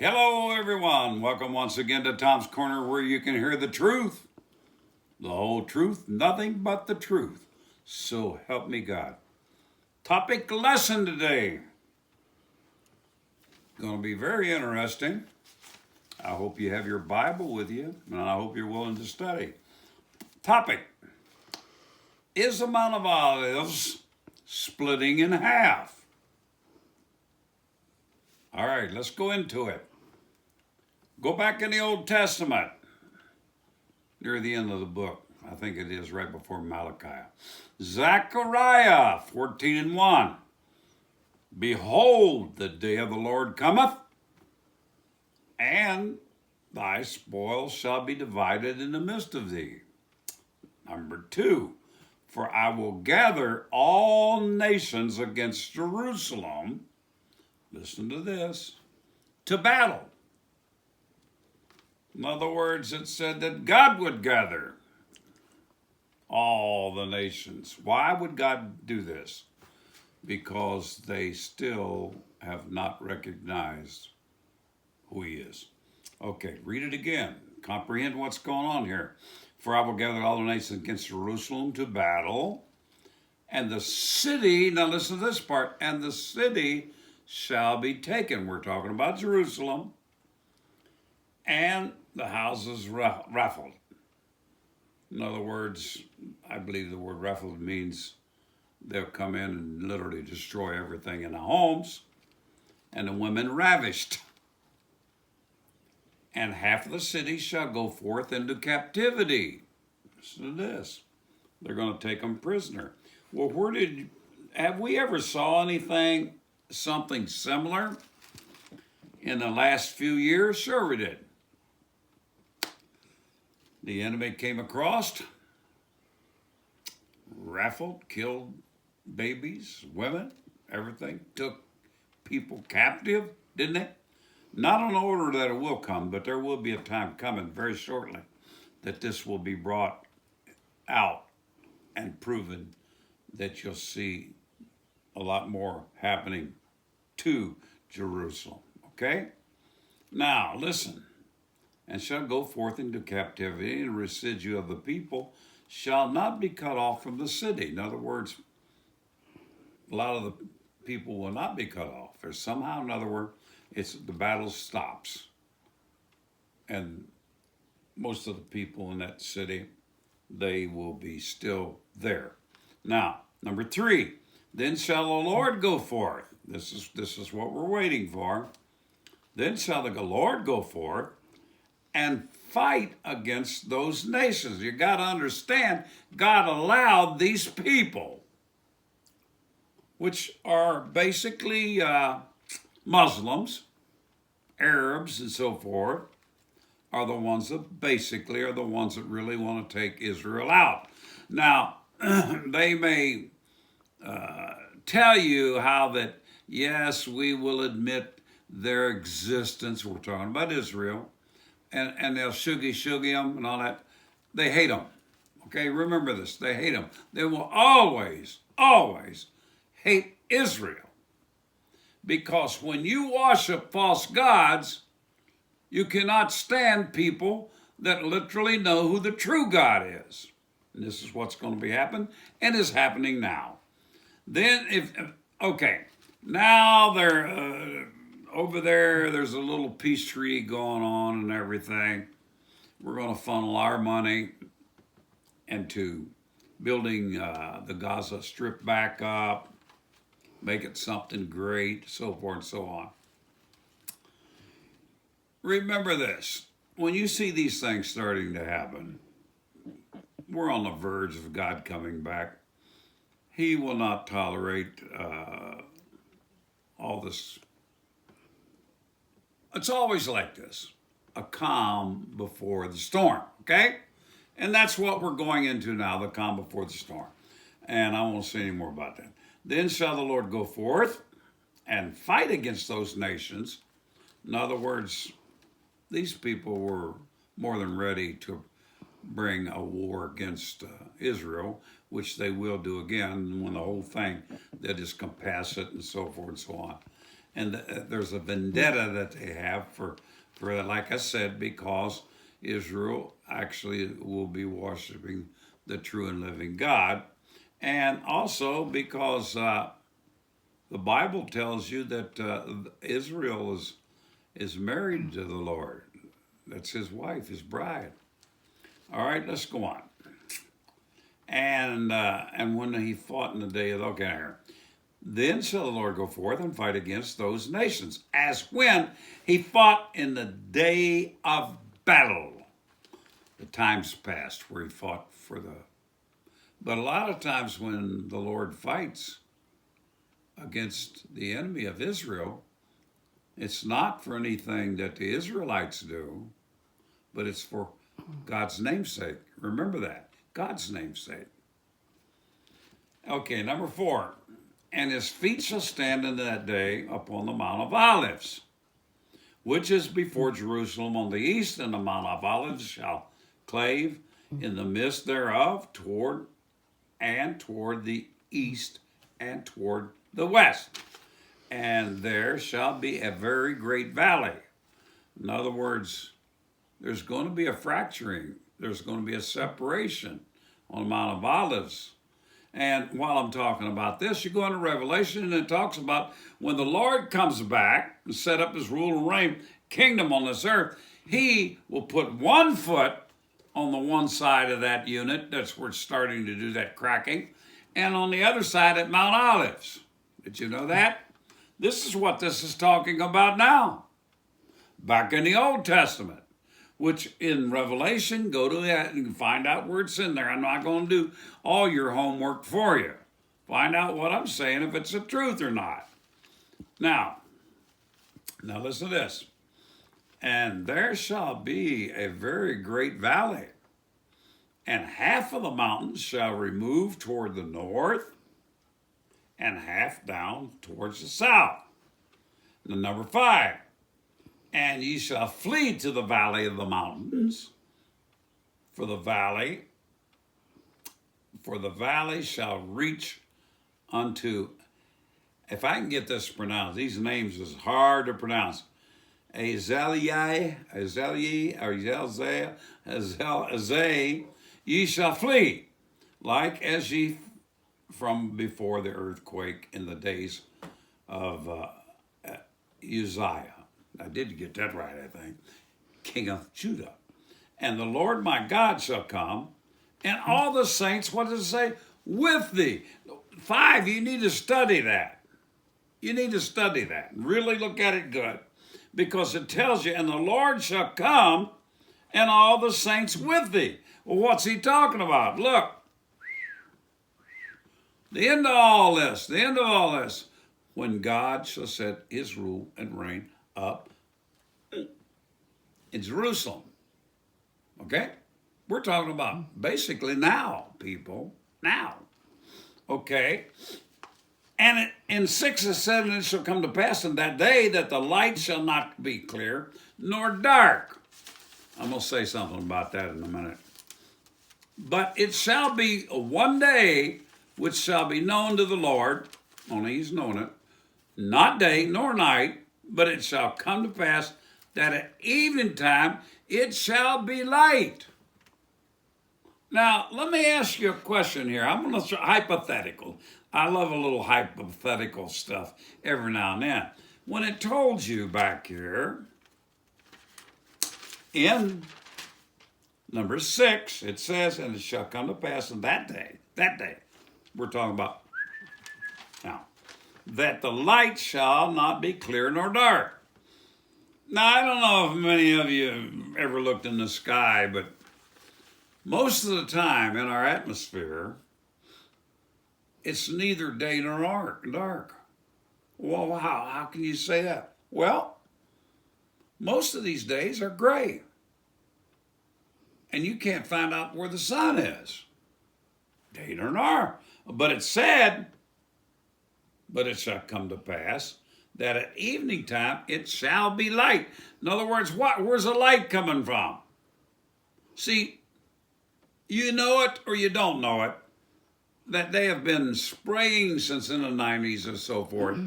Hello, everyone. Welcome once again to Tom's Corner, where you can hear the truth, the whole truth, nothing but the truth. So help me God. Topic lesson today. Going to be very interesting. I hope you have your Bible with you, and I hope you're willing to study. Topic: is the Mount of Olives splitting in half? All right, let's go into it. Go back in the Old Testament, near the end of the book. I think it is right before Malachi. Zechariah 14:1. Behold, the day of the Lord cometh, and thy spoil shall be divided in the midst of thee. Number 2. For I will gather all nations against Jerusalem, listen to this, to battle. In other words, it said that God would gather all the nations. Why would God do this? Because they still have not recognized who He is. Okay, read it again. Comprehend what's going on here. For I will gather all the nations against Jerusalem to battle, and the city, now listen to this part, and the city shall be taken. We're talking about Jerusalem, and the houses raffled. In other words, I believe the word raffled means they'll come in and literally destroy everything in the homes, and the women ravished. And half of the city shall go forth into captivity. Listen to this. They're going to take them prisoner. Well, have we ever saw something similar in the last few years? Sure we did. The enemy came across, raffled, killed babies, women, everything, took people captive, didn't they? Not in order that it will come, but there will be a time coming very shortly that this will be brought out and proven, that you'll see a lot more happening to Jerusalem. Okay? Now, listen. And shall go forth into captivity, and the residue of the people shall not be cut off from the city. In other words, a lot of the people will not be cut off. There's somehow, in other words, the battle stops. And most of the people in that city, they will be still there. Now, number 3, then shall the Lord go forth. This is what we're waiting for. Then shall the Lord go forth and fight against those nations. You got to understand, God allowed these people, which are basically Muslims, Arabs, and so forth, are the ones that really want to take Israel out. Now, they may tell you how that, yes, we will admit their existence. We're talking about Israel. And they'll shuggy them and all that. They hate them. Okay, remember this. They hate them. They will always hate Israel. Because when you worship false gods, you cannot stand people that literally know who the true God is. And this is what's going to be happening and is happening now. Then now they're over there's a little peace treaty going on and everything. We're going to funnel our money into building the Gaza Strip back up, make it something great, so forth and so on. Remember this. When you see these things starting to happen, we're on the verge of God coming back. He will not tolerate all this. It's always like this, a calm before the storm, okay? And that's what we're going into now, the calm before the storm. And I won't say any more about that. Then shall the Lord go forth and fight against those nations. In other words, these people were more than ready to bring a war against Israel, which they will do again when the whole thing that is compassionate and so forth and so on. And there's a vendetta that they have for that, like I said, because Israel actually will be worshiping the true and living God. And also because the Bible tells you that Israel is married to the Lord. That's his wife, his bride. All right, let's go on. And when he fought in the day of then shall the Lord go forth and fight against those nations, as when he fought in the day of battle. The times past where he fought for the. But a lot of times when the Lord fights against the enemy of Israel, it's not for anything that the Israelites do, but it's for God's namesake. Remember that. God's namesake. Okay, number 4. And his feet shall stand in that day upon the Mount of Olives, which is before Jerusalem on the east, and the Mount of Olives shall clave in the midst thereof toward the east and toward the west. And there shall be a very great valley. In other words, there's going to be a fracturing. There's going to be a separation on the Mount of Olives. And while I'm talking about this, you go into Revelation and it talks about when the Lord comes back and set up his rule and reign kingdom on this earth, he will put one foot on the one side of that unit, that's where it's starting to do that cracking, and on the other side at Mount Olives. Did you know that? This is what this is talking about now. Back in the Old Testament. Which in Revelation, go to that and find out where it's in there. I'm not going to do all your homework for you. Find out what I'm saying, if it's the truth or not. Now listen to this. And there shall be a very great valley, and half of the mountains shall remove toward the north, and half down towards the south. And number 5. And ye shall flee to the valley of the mountains, for the valley shall reach unto, if I can get this pronounced, these names is hard to pronounce. Azalei, ye shall flee, like as ye from before the earthquake in the days of Uzziah. I did get that right, I think. King of Judah. And the Lord my God shall come, and all the saints, what does it say? With thee. 5, you need to study that. You need to study that. Really look at it good. Because it tells you, and the Lord shall come, and all the saints with thee. Well, what's he talking about? Look. The end of all this, when God shall set his rule and reign up in Jerusalem. Okay? We're talking about basically now, people. Now. Okay? And in 6 and 7 it shall come to pass in that day that the light shall not be clear nor dark. I'm going to say something about that in a minute. But it shall be one day which shall be known to the Lord, only he's known it, not day nor night, but it shall come to pass that at evening time it shall be light. Now, let me ask you a question here. I'm going to hypothetical. I love a little hypothetical stuff every now and then. When it told you back here in number 6, it says, and it shall come to pass in that day, we're talking about now, that the light shall not be clear nor dark. Now, I don't know if many of you ever looked in the sky, but most of the time in our atmosphere, it's neither day nor dark. Well, how can you say that? Well, most of these days are gray. And you can't find out where the sun is. Day nor night. But it said, but it shall come to pass that at evening time it shall be light. In other words, where's the light coming from? See, you know it or you don't know it, that they have been spraying since in the 90s and so forth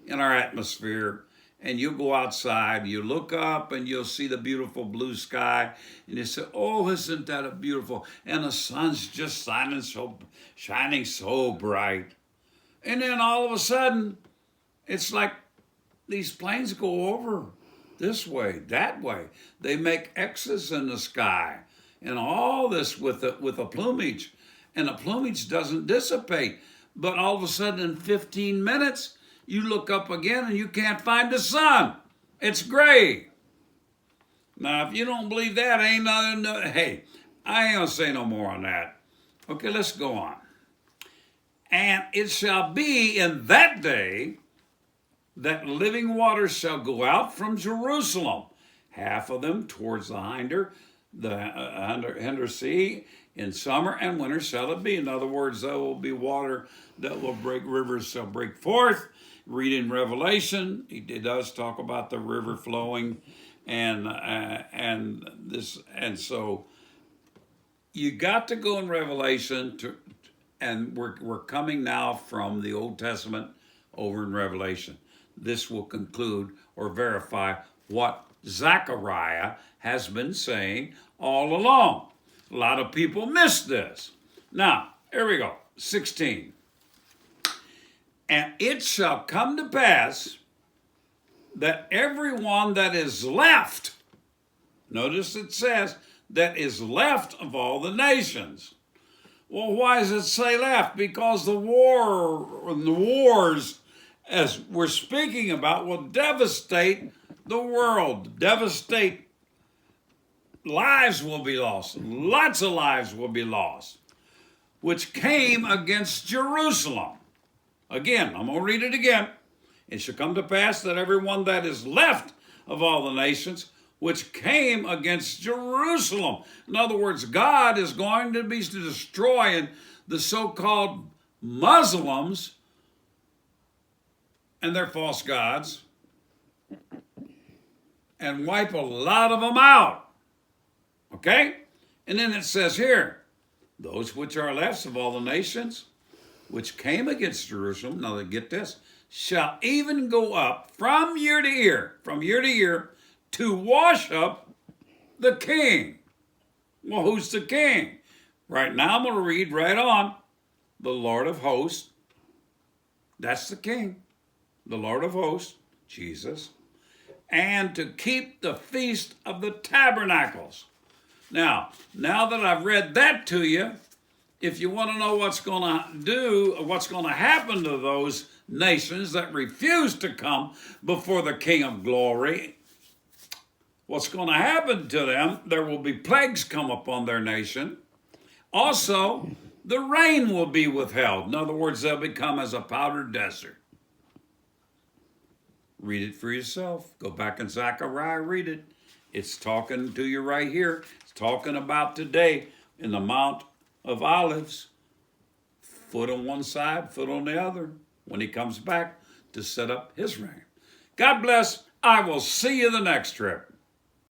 in our atmosphere. And you'll go outside, you look up and you'll see the beautiful blue sky. And you say, oh, isn't that a beautiful? And the sun's just shining so bright. And then all of a sudden, it's like these planes go over this way, that way. They make X's in the sky. And all this with the plumage. And the plumage doesn't dissipate. But all of a sudden in 15 minutes, you look up again and you can't find the sun. It's gray. Now, if you don't believe that, ain't nothing. Hey, I ain't gonna say no more on that. Okay, let's go on. And it shall be in that day that living waters shall go out from Jerusalem, half of them towards the hinder sea. In summer and winter shall it be. In other words, there will be water that will break, rivers shall break forth. Read in Revelation, he does talk about the river flowing, and so you got to go in Revelation and we're coming now from the Old Testament over in Revelation. This will conclude or verify what Zechariah has been saying all along. A lot of people miss this. Now, here we go, 16. And it shall come to pass that everyone that is left, notice it says, that is left of all the nations. Well, why does it say left? Because the wars, as we're speaking about, will devastate the world, devastate. Lives will be lost. Lots of lives will be lost, which came against Jerusalem. Again, I'm going to read it again. It shall come to pass that everyone that is left of all the nations, which came against Jerusalem. In other words, God is going to be destroying the so-called Muslims and their false gods and wipe a lot of them out. Okay? And then it says here, those which are left of all the nations, which came against Jerusalem, now get this, shall even go up from year to year, to worship the king. Well, who's the king? Right now I'm going to read right on, the Lord of hosts. That's the king, the Lord of hosts, Jesus. And to keep the feast of the tabernacles. Now that I've read that to you, if you want to know what's going to happen to those nations that refuse to come before the King of Glory, what's going to happen to them, there will be plagues come upon their nation. Also, the rain will be withheld. In other words, they'll become as a powdered desert. Read it for yourself. Go back in Zechariah, read it. It's talking to you right here. It's talking about today in the Mount of Olives, foot on one side, foot on the other, when he comes back to set up his reign. God bless. I will see you the next trip.